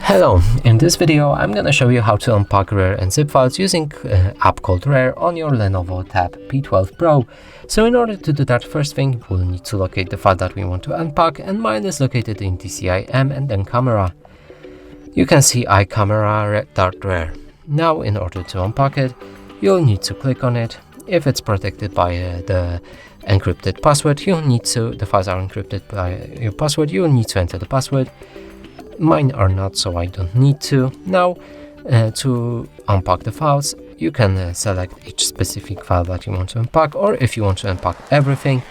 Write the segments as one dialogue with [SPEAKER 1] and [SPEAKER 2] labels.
[SPEAKER 1] Hello, in this video I'm gonna show you how to unpack RAR and ZIP files using an app called RAR on your Lenovo Tab P12 Pro. So in order to do that, first thing we'll need to locate the file that we want to unpack, and mine is located in DCIM and then camera. You can see iCamera.rar. Now in order to unpack it, you'll need to click on it. If it's protected by the encrypted password, the files are encrypted by your password, you'll need to enter the password. Mine are not, so I don't need to. Now to unpack the files, you can select each specific file that you want to unpack, or if you want to unpack everything,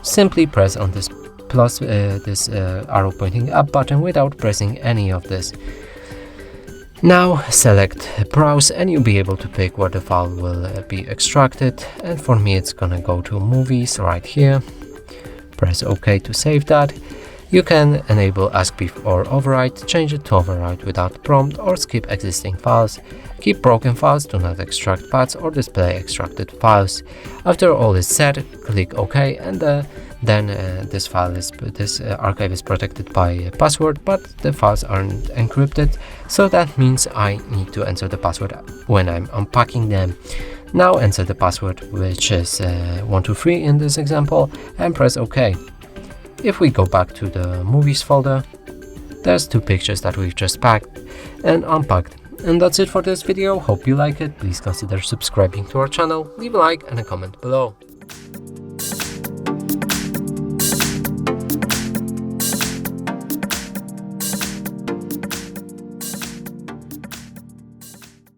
[SPEAKER 1] simply press on this plus this arrow pointing up button without pressing any of this. Now select browse and you'll be able to pick where the file will be extracted, and for me it's gonna go to movies right here. Press OK to save that. You can enable ask before overwrite, change it to overwrite without prompt, or skip existing files. Keep broken files, do not extract paths or display extracted files. After all is said, click OK, and then this archive is protected by a password, but the files aren't encrypted, so that means I need to enter the password when I'm unpacking them. Now enter the password, which is 123 in this example, and press OK. If we go back to the movies folder, there's two pictures that we've just packed and unpacked. And that's it for this video. Hope you like it. Please consider subscribing to our channel, leave a like and a comment below.